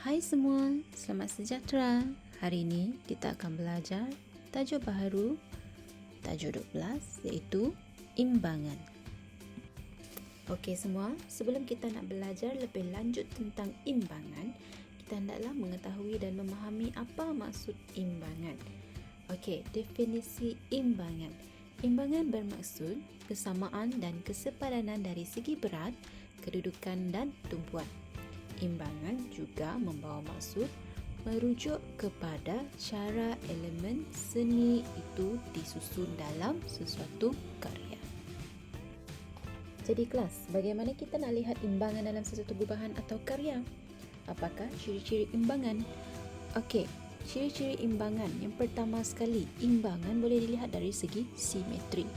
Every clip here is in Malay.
Hai semua, selamat sejahtera. Hari ini kita akan belajar tajuk baharu, tajuk 12 iaitu imbangan. Okey semua, sebelum kita nak belajar lebih lanjut tentang imbangan, kita hendaklah mengetahui dan memahami apa maksud imbangan. Okey, definisi imbangan. Imbangan bermaksud kesamaan dan kesepadanan dari segi berat, kedudukan dan tumpuan. Imbangan juga membawa maksud merujuk kepada cara elemen seni itu disusun dalam sesuatu karya. Jadi kelas, bagaimana kita nak lihat imbangan dalam sesuatu gubahan atau karya? Apakah ciri-ciri imbangan? Okey, ciri-ciri imbangan. Yang pertama sekali, imbangan boleh dilihat dari segi simetri.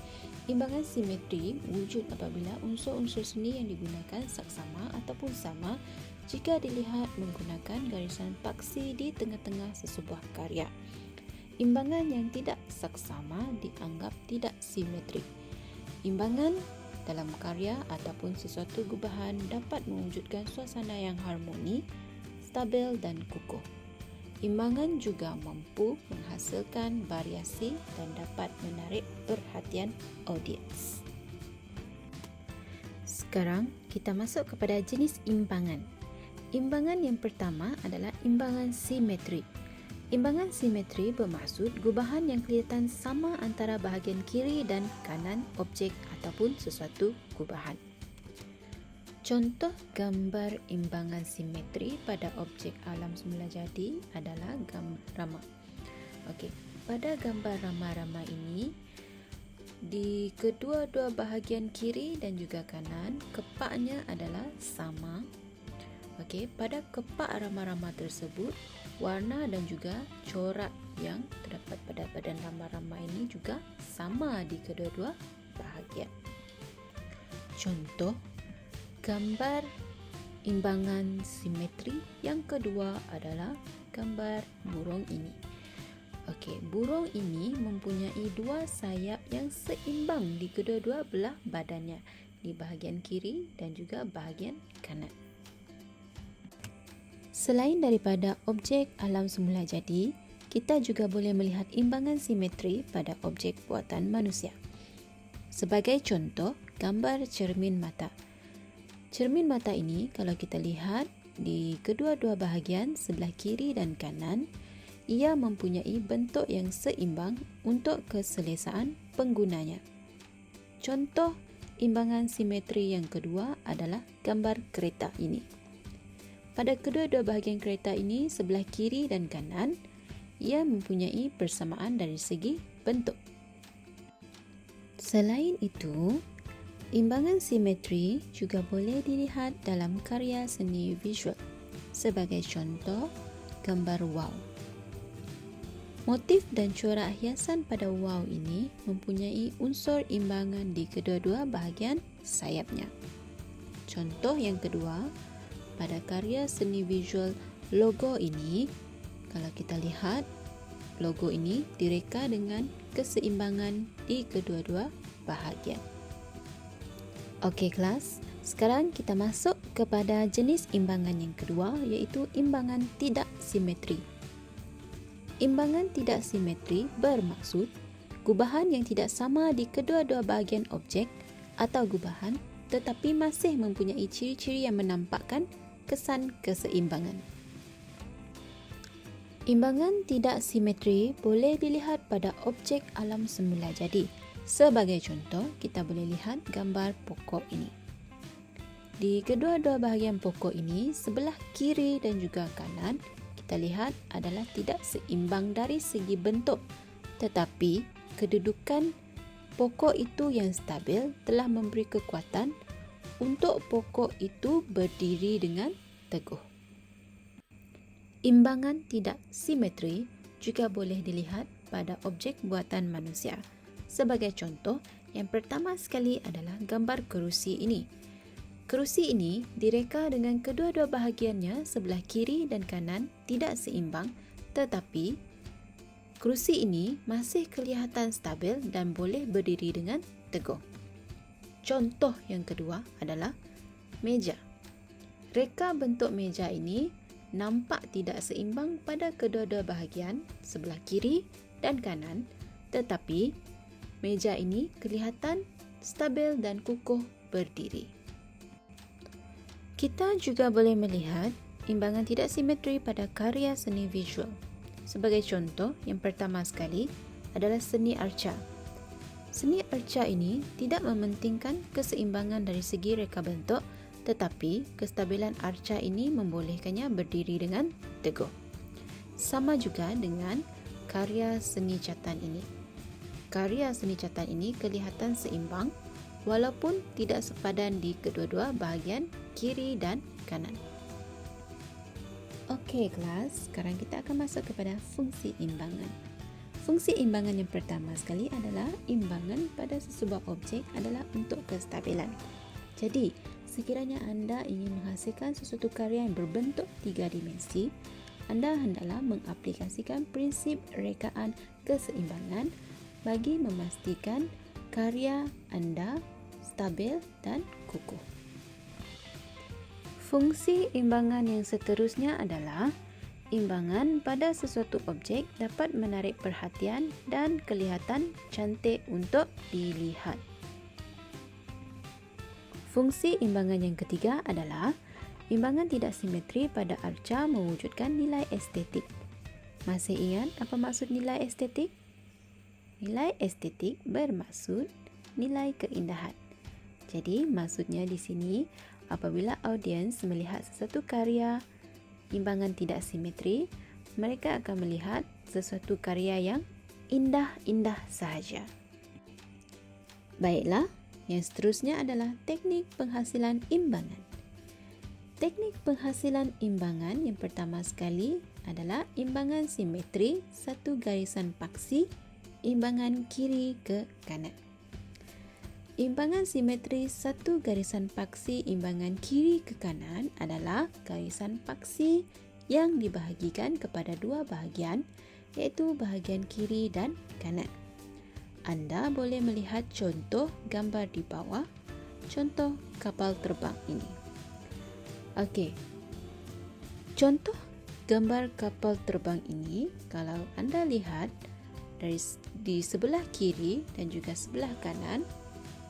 Imbangan simetri wujud apabila unsur-unsur seni yang digunakan saksama ataupun sama jika dilihat menggunakan garisan paksi di tengah-tengah sesebuah karya. Imbangan yang tidak saksama dianggap tidak simetrik. Imbangan dalam karya ataupun sesuatu gubahan dapat mewujudkan suasana yang harmoni, stabil dan kukuh. Imbangan juga mampu menghasilkan variasi dan dapat menarik perhatian audiens. Sekarang kita masuk kepada jenis imbangan. Imbangan yang pertama adalah imbangan simetri. Imbangan simetri bermaksud gubahan yang kelihatan sama antara bahagian kiri dan kanan objek ataupun sesuatu gubahan. Contoh gambar imbangan simetri pada objek alam semula jadi adalah gambar rama. Okey, pada gambar rama-rama ini, di kedua-dua bahagian kiri dan juga kanan, kepaknya adalah sama. Okey, pada kepak rama-rama tersebut, warna dan juga corak yang terdapat pada badan rama-rama ini juga sama di kedua-dua bahagian. Contoh gambar imbangan simetri yang kedua adalah gambar burung ini. Okey, burung ini mempunyai dua sayap yang seimbang di kedua-dua belah badannya, di bahagian kiri dan juga bahagian kanan. Selain daripada objek alam semula jadi, kita juga boleh melihat imbangan simetri pada objek buatan manusia. Sebagai contoh, gambar cermin mata. Cermin mata ini kalau kita lihat di kedua-dua bahagian sebelah kiri dan kanan, ia mempunyai bentuk yang seimbang untuk keselesaan penggunanya. Contoh imbangan simetri yang kedua adalah gambar kereta ini. Pada kedua-dua bahagian kereta ini sebelah kiri dan kanan, ia mempunyai persamaan dari segi bentuk. Selain itu, imbangan simetri juga boleh dilihat dalam karya seni visual. Sebagai contoh, gambar wow. Motif dan corak hiasan pada wow ini mempunyai unsur imbangan di kedua-dua bahagian sayapnya. Contoh yang kedua, pada karya seni visual logo ini, kalau kita lihat, logo ini direka dengan keseimbangan di kedua-dua bahagian. Okey kelas, sekarang kita masuk kepada jenis imbangan yang kedua iaitu imbangan tidak simetri. Imbangan tidak simetri bermaksud gubahan yang tidak sama di kedua-dua bahagian objek atau gubahan tetapi masih mempunyai ciri-ciri yang menampakkan kesan keseimbangan. Imbangan tidak simetri boleh dilihat pada objek alam semula jadi. Sebagai contoh, kita boleh lihat gambar pokok ini. Di kedua-dua bahagian pokok ini, sebelah kiri dan juga kanan, kita lihat adalah tidak seimbang dari segi bentuk. Tetapi, kedudukan pokok itu yang stabil telah memberi kekuatan untuk pokok itu berdiri dengan teguh. Imbangan tidak simetri juga boleh dilihat pada objek buatan manusia. Sebagai contoh, yang pertama sekali adalah gambar kerusi ini. Kerusi ini direka dengan kedua-dua bahagiannya sebelah kiri dan kanan tidak seimbang, tetapi kerusi ini masih kelihatan stabil dan boleh berdiri dengan teguh. Contoh yang kedua adalah meja. Reka bentuk meja ini nampak tidak seimbang pada kedua-dua bahagian sebelah kiri dan kanan, tetapi meja ini kelihatan stabil dan kukuh berdiri. Kita juga boleh melihat imbangan tidak simetri pada karya seni visual. Sebagai contoh, yang pertama sekali adalah seni arca. Seni arca ini tidak mementingkan keseimbangan dari segi reka bentuk, tetapi kestabilan arca ini membolehkannya berdiri dengan teguh. Sama juga dengan karya seni catan ini. Karya seni catan ini kelihatan seimbang walaupun tidak sepadan di kedua-dua bahagian kiri dan kanan. Okey kelas, sekarang kita akan masuk kepada fungsi imbangan. Fungsi imbangan yang pertama sekali adalah imbangan pada sesebuah objek adalah untuk kestabilan. Jadi, sekiranya anda ingin menghasilkan sesuatu karya yang berbentuk 3 dimensi, anda hendaklah mengaplikasikan prinsip rekaan keseimbangan bagi memastikan karya anda stabil dan kukuh. Fungsi imbangan yang seterusnya adalah imbangan pada sesuatu objek dapat menarik perhatian dan kelihatan cantik untuk dilihat. Fungsi imbangan yang ketiga adalah imbangan tidak simetri pada arca mewujudkan nilai estetik. Masih ingat apa maksud nilai estetik? Nilai estetik bermaksud nilai keindahan. Jadi, maksudnya di sini apabila audiens melihat sesuatu karya imbangan tidak simetri, mereka akan melihat sesuatu karya yang indah-indah sahaja. Baiklah, yang seterusnya adalah teknik penghasilan imbangan. Teknik penghasilan imbangan yang pertama sekali adalah imbangan simetri satu garisan paksi, imbangan kiri ke kanan. Imbangan simetri satu garisan paksi imbangan kiri ke kanan adalah garisan paksi yang dibahagikan kepada dua bahagian, iaitu bahagian kiri dan kanan. Anda boleh melihat contoh gambar di bawah, contoh kapal terbang ini. Okey, contoh gambar kapal terbang ini, kalau anda lihat di sebelah kiri dan juga sebelah kanan,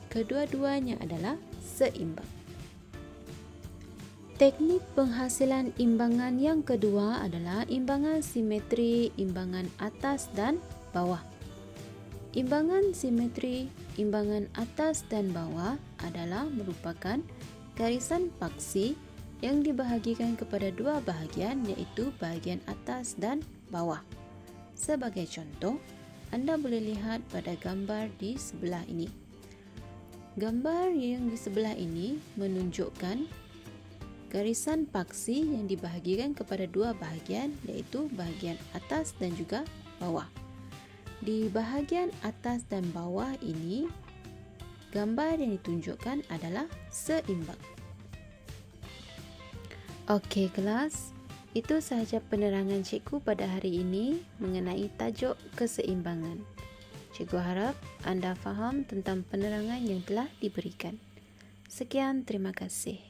kedua-duanya adalah seimbang. Teknik penghasilan imbangan yang kedua adalah imbangan simetri imbangan atas dan bawah. Imbangan simetri imbangan atas dan bawah adalah merupakan garisan paksi yang dibahagikan kepada dua bahagian, iaitu bahagian atas dan bawah. Sebagai contoh, anda boleh lihat pada gambar di sebelah ini. Gambar yang di sebelah ini menunjukkan garisan paksi yang dibahagikan kepada dua bahagian, iaitu bahagian atas dan juga bawah. Di bahagian atas dan bawah ini, gambar yang ditunjukkan adalah seimbang. Okey kelas, itu sahaja penerangan cikgu pada hari ini mengenai tajuk keseimbangan. Cikgu harap anda faham tentang penerangan yang telah diberikan. Sekian, terima kasih.